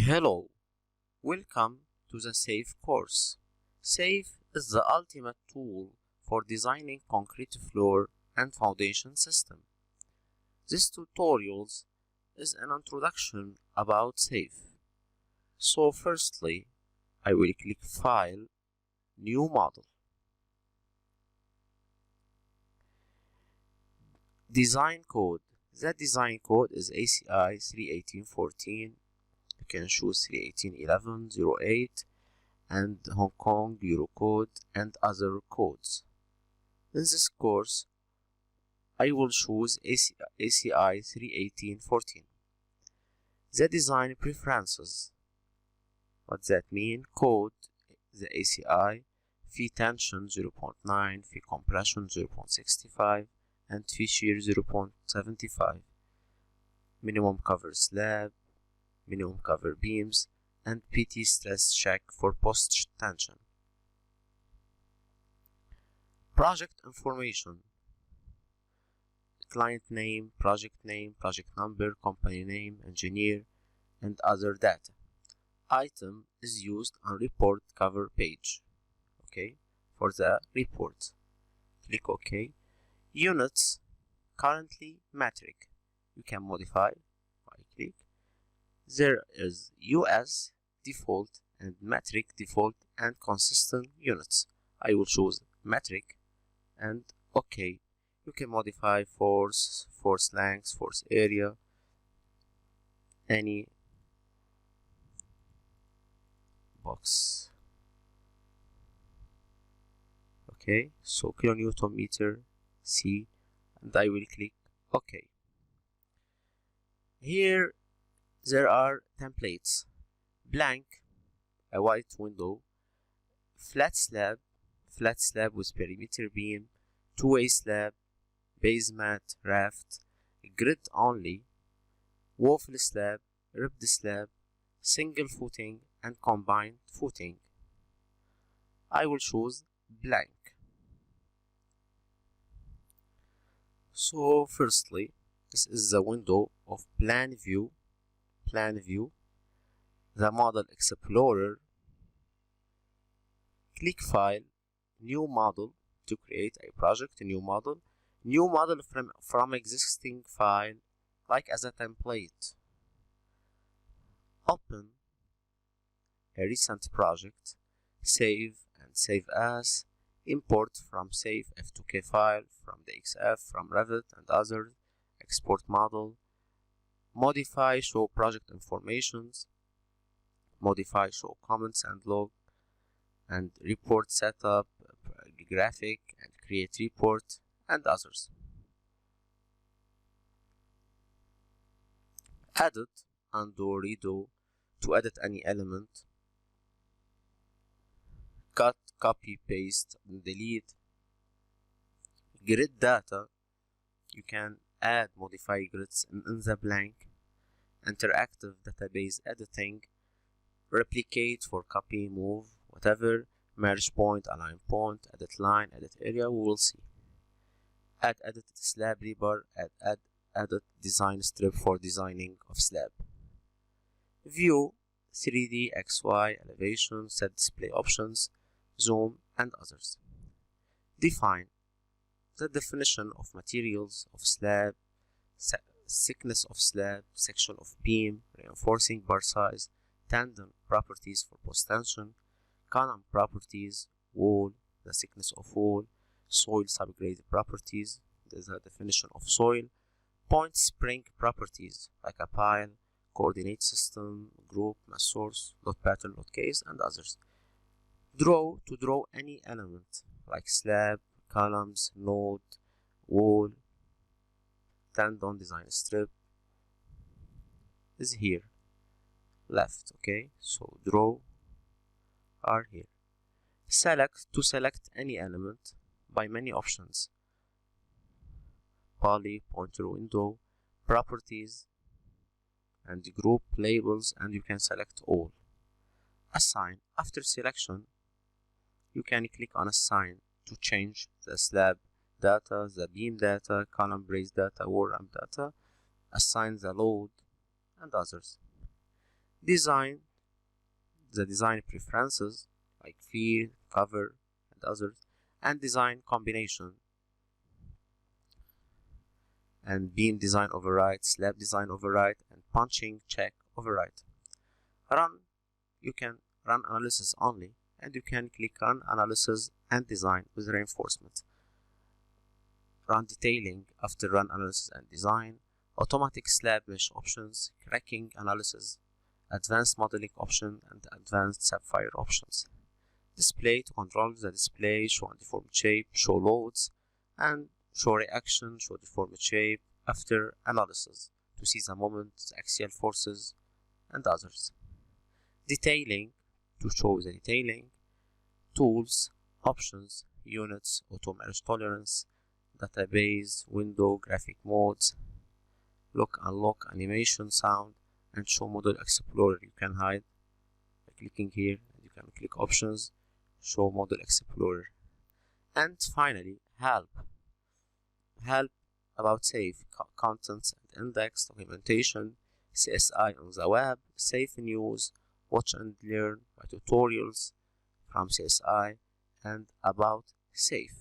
Hello, welcome to the SAFE course. SAFE is the ultimate tool for designing concrete floor and foundation system. This tutorial is an introduction about SAFE. So firstly, I will click File, New Model. Design code. The design code is ACI 31814. You can choose 318.11.08 and Hong Kong Eurocode and other codes. In this course, I will choose ACI 318.14. The design preferences. What that mean? Code, the ACI, fee tension 0.9, fee compression 0.65, and fee shear 0.75. Minimum cover slab, minimum cover beams, and PT stress check for post tension. Project information. Client name, project number, company name, engineer, and other data. Item is used on report cover page. Okay, for the report. Click OK. Units, currently metric. You can modify by click. There is US default and metric default and consistent units. I will choose metric and OK. You can modify force length, force area, any box. Okay, so kilonewton meter C, and I will click OK. Here there are templates: blank, a white window, flat slab with perimeter beam, two-way slab, base mat, raft, grid only, waffle slab, ribbed slab, single footing, and combined footing. I will choose blank. So firstly, this is the window of plan view, the model explorer. Click File, New Model to create a project, new model from existing file, like as a template. Open a recent project, save and save as, import from Safe F2K file, from the XF, from Revit and others, export model, modify, show project informations, modify, show comments and log, and report setup, graphic, and create report, and others. Edit, undo, redo to edit any element, cut, copy, paste, and delete. Grid data, you can add, modify grids in the blank. Interactive database editing, replicate for copy, move, whatever, merge point, align point, edit line, edit area, we will see. Add edit slab rebar, add edit design strip for designing of slab. View 3D, XY, elevation, set display options, zoom, and others. Define the definition of materials of slab, thickness of slab, section of beam, reinforcing bar size, tendon properties for post tension, column properties, wall, the thickness of wall, soil subgrade properties, there's a definition of soil, point spring properties like a pile, coordinate system, group, mass source, load pattern, load case, and others. Draw to draw any element like slab, columns, node, wall, tendon, design strip is here, left. Okay, so draw are here. Select to select any element by many options: poly, pointer window, properties, and group, labels, and you can select all. Assign. After selection, you can click on assign to change the slab data, the beam data, column brace data, wall ramp data, assign the load, and others. Design, the design preferences like field, cover, and others, and design combination, and beam design override, slab design override, and punching check override. Run, you can run analysis only, and you can click run analysis and design with reinforcement. Run detailing after run analysis and design, automatic slab mesh options, cracking analysis, advanced modeling option, and advanced sapphire options. Display to control the display, show undeformed shape, show loads, and show reaction, show deformed shape after analysis to see the moment, the axial forces, and others. Detailing to show the detailing, tools, options, units, auto merge tolerance, database, window, graphic modes, lock unlock, animation, sound, and show model explorer. You can hide by clicking here, and you can click options, show model explorer. And finally, help about safe contents and index, documentation, CSI on the web, safe news, watch and learn by tutorials from CSI, and about safe.